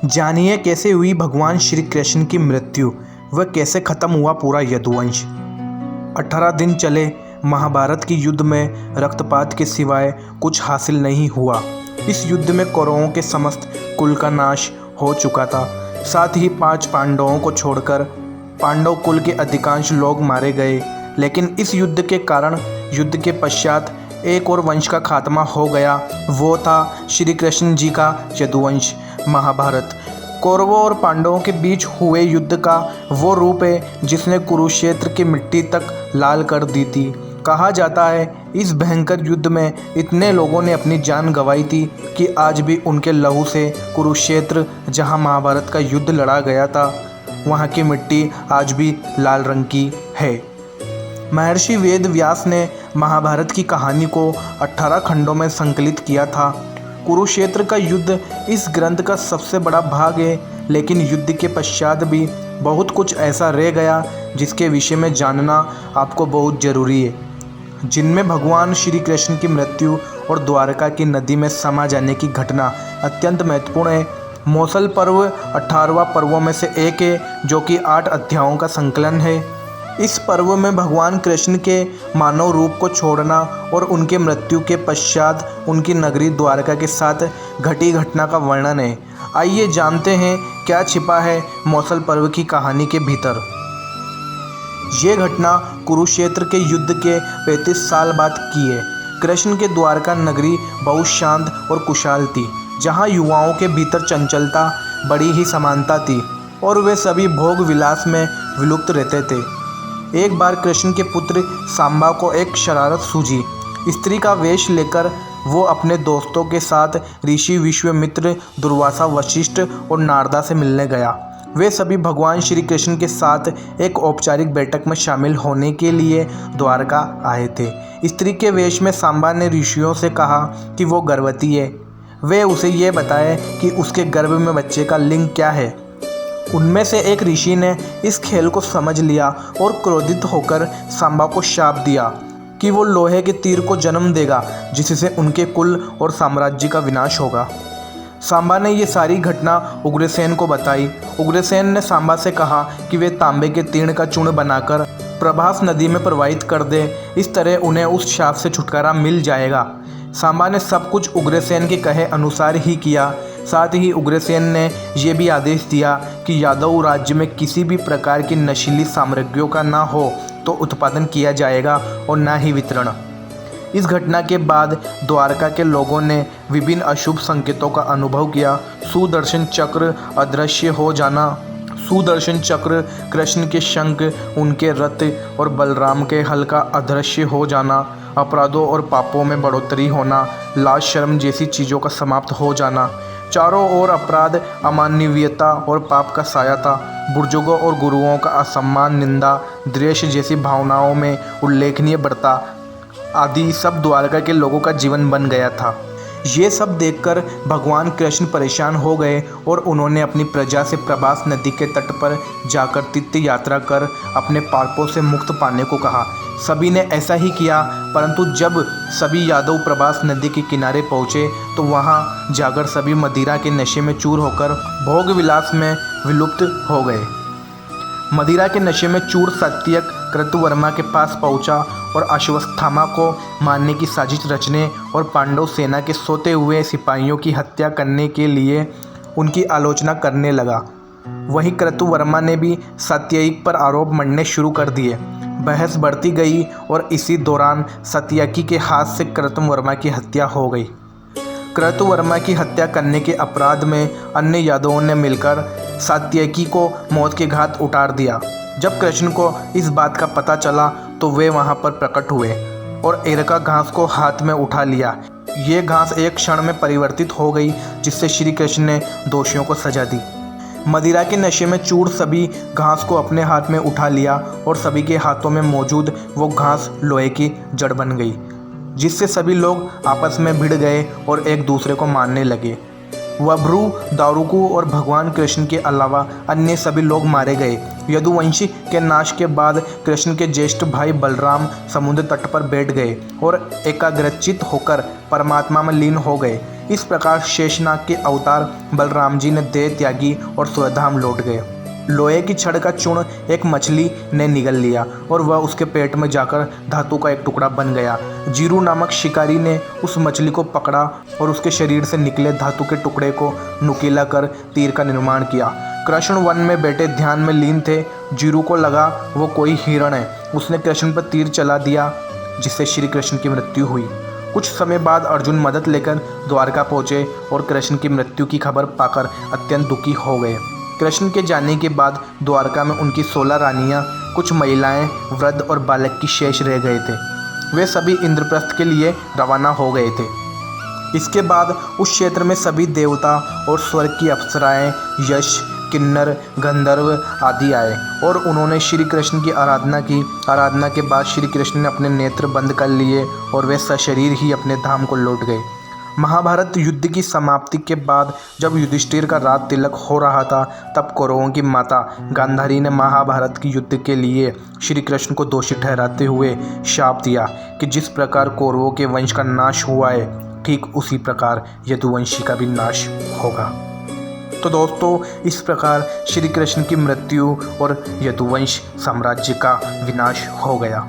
जानिए कैसे हुई भगवान श्री कृष्ण की मृत्यु व कैसे खत्म हुआ पूरा यदुवंश। 18 दिन चले महाभारत की युद्ध में रक्तपात के सिवाय कुछ हासिल नहीं हुआ। इस युद्ध में कौरवों के समस्त कुल का नाश हो चुका था। साथ ही 5 पांडवों को छोड़कर पांडव कुल के अधिकांश लोग मारे गए। लेकिन इस युद्ध के कारण युद्ध के पश्चात एक और वंश का खात्मा हो गया। वो था श्री कृष्ण जी का यदुवंश। महाभारत कौरवों और पांडवों के बीच हुए युद्ध का वो रूप है जिसने कुरुक्षेत्र की मिट्टी तक लाल कर दी थी। कहा जाता है इस भयंकर युद्ध में इतने लोगों ने अपनी जान गंवाई थी कि आज भी उनके लहू से कुरुक्षेत्र, जहां महाभारत का युद्ध लड़ा गया था, वहां की मिट्टी आज भी लाल रंग की है। महर्षि वेद व्यास ने महाभारत की कहानी को 18 खंडों में संकलित किया था। कुरुक्षेत्र का युद्ध इस ग्रंथ का सबसे बड़ा भाग है, लेकिन युद्ध के पश्चात भी बहुत कुछ ऐसा रह गया जिसके विषय में जानना आपको बहुत ज़रूरी है, जिनमें भगवान श्री कृष्ण की मृत्यु और द्वारका की नदी में समा जाने की घटना अत्यंत महत्वपूर्ण है। मौसल पर्व 18वां पर्वों में से एक है, जो कि 8 अध्यायों का संकलन है। इस पर्व में भगवान कृष्ण के मानव रूप को छोड़ना और उनके मृत्यु के पश्चात उनकी नगरी द्वारका के साथ घटी घटना का वर्णन है। आइए जानते हैं क्या छिपा है मौसल पर्व की कहानी के भीतर। ये घटना कुरुक्षेत्र के युद्ध के 35 साल बाद की है। कृष्ण के द्वारका नगरी बहुत शांत और कुशाल थी, जहाँ युवाओं के भीतर चंचलता बड़ी ही समानता थी और वे सभी भोग विलास में विलुप्त रहते थे। एक बार कृष्ण के पुत्र सांबा को एक शरारत सूझी। स्त्री का वेश लेकर वो अपने दोस्तों के साथ ऋषि विश्वामित्र, दुर्वासा, वशिष्ठ और नारदा से मिलने गया। वे सभी भगवान श्री कृष्ण के साथ एक औपचारिक बैठक में शामिल होने के लिए द्वारका आए थे। स्त्री के वेश में सांबा ने ऋषियों से कहा कि वो गर्भवती है। वे उसे ये बताए कि उसके गर्भ में बच्चे का लिंग क्या है। उनमें से एक ऋषि ने इस खेल को समझ लिया और क्रोधित होकर सांबा को शाप दिया कि वो लोहे के तीर को जन्म देगा, जिससे उनके कुल और साम्राज्य का विनाश होगा। सांबा ने ये सारी घटना उग्रसेन को बताई। उग्रसेन ने सांबा से कहा कि वे तांबे के तीर्ण का चूर्ण बनाकर प्रभास नदी में प्रवाहित कर दे। इस तरह उन्हें उस शाप से छुटकारा मिल जाएगा। सांबा ने सब कुछ उग्रसेन के कहे अनुसार ही किया। साथ ही उग्रसेन ने यह भी आदेश दिया कि यादव राज्य में किसी भी प्रकार की नशीली सामग्रियों का ना हो तो उत्पादन किया जाएगा और ना ही वितरण। इस घटना के बाद द्वारका के लोगों ने विभिन्न अशुभ संकेतों का अनुभव किया। सुदर्शन चक्र अदृश्य हो जाना, सुदर्शन चक्र, कृष्ण के शंख, उनके रथ और बलराम के हल का अदृश्य हो जाना, अपराधों और पापों में बढ़ोतरी होना, लाज शर्म जैसी चीज़ों का समाप्त हो जाना। चारों ओर अपराध, अमानवीयता और पाप का साया था। बुजुर्गों और गुरुओं का असम्मान, निंदा, द्वेष जैसी भावनाओं में उल्लेखनीय बढ़ता आदि सब द्वारका के लोगों का जीवन बन गया था। ये सब देखकर भगवान कृष्ण परेशान हो गए और उन्होंने अपनी प्रजा से प्रभास नदी के तट पर जाकर तीर्थ यात्रा कर अपने पापों से मुक्त पाने को कहा। सभी ने ऐसा ही किया, परंतु जब सभी यादव प्रभास नदी के किनारे पहुँचे तो वहाँ जाकर सभी मदिरा के नशे में चूर होकर भोग विलास में विलुप्त हो गए। मदिरा के नशे में चूर सात्यक क्रतुवर्मा के पास पहुंचा और अश्वत्थामा को मारने की साजिश रचने और पांडव सेना के सोते हुए सिपाहियों की हत्या करने के लिए उनकी आलोचना करने लगा। वहीं क्रतुवर्मा ने भी सात्ययिक पर आरोप मढ़ने शुरू कर दिए। बहस बढ़ती गई और इसी दौरान सात्यकी के हाथ से क्रतुवर्मा की हत्या हो गई। क्रतुवर्मा की हत्या करने के अपराध में अन्य यादवों ने मिलकर सात्यकी को मौत के घाट उतार दिया। जब कृष्ण को इस बात का पता चला तो वे वहां पर प्रकट हुए और एरका घास को हाथ में उठा लिया। ये घास एक क्षण में परिवर्तित हो गई, जिससे श्री कृष्ण ने दोषियों को सजा दी। मदिरा के नशे में चूर सभी घास को अपने हाथ में उठा लिया और सभी के हाथों में मौजूद वो घास लोहे की जड़ बन गई, जिससे सभी लोग आपस में भिड़ गए और एक दूसरे को मारने लगे। वभ्रू, दारुकु और भगवान कृष्ण के अलावा अन्य सभी लोग मारे गए। यदुवंशी के नाश के बाद कृष्ण के ज्येष्ठ भाई बलराम समुद्र तट पर बैठ गए और एकाग्रचित होकर परमात्मा में लीन हो गए। इस प्रकार शेषनाग के अवतार बलराम जी ने देह त्यागी और स्वधाम लौट गए। लोहे की छड़ का चूर्ण एक मछली ने निगल लिया और वह उसके पेट में जाकर धातु का एक टुकड़ा बन गया। जीरू नामक शिकारी ने उस मछली को पकड़ा और उसके शरीर से निकले धातु के टुकड़े को नुकीला कर तीर का निर्माण किया। कृष्ण वन में बैठे ध्यान में लीन थे। जीरू को लगा वो कोई हिरण है। उसने कृष्ण पर तीर चला दिया, जिससे श्री कृष्ण की मृत्यु हुई। कुछ समय बाद अर्जुन मदद लेकर द्वारका पहुँचे और कृष्ण की मृत्यु की खबर पाकर अत्यंत दुखी हो गए। कृष्ण के जाने के बाद द्वारका में उनकी 16 रानियां, कुछ महिलाएं, वृद्ध और बालक की शेष रह गए थे। वे सभी इंद्रप्रस्थ के लिए रवाना हो गए थे। इसके बाद उस क्षेत्र में सभी देवता और स्वर्ग की अप्सराएं, यश, किन्नर, गंधर्व आदि आए और उन्होंने श्री कृष्ण की आराधना की। आराधना के बाद श्री कृष्ण ने अपने नेत्र बंद कर लिए और वे सशरीर ही अपने धाम को लौट गए। महाभारत युद्ध की समाप्ति के बाद जब युधिष्ठिर का राज तिलक हो रहा था, तब कौरवों की माता गांधारी ने महाभारत के युद्ध के लिए श्री कृष्ण को दोषी ठहराते हुए शाप दिया कि जिस प्रकार कौरवों के वंश का नाश हुआ है, ठीक उसी प्रकार यदुवंशी का भी नाश होगा। तो दोस्तों, इस प्रकार श्री कृष्ण की मृत्यु और यदुवंश साम्राज्य का विनाश हो गया।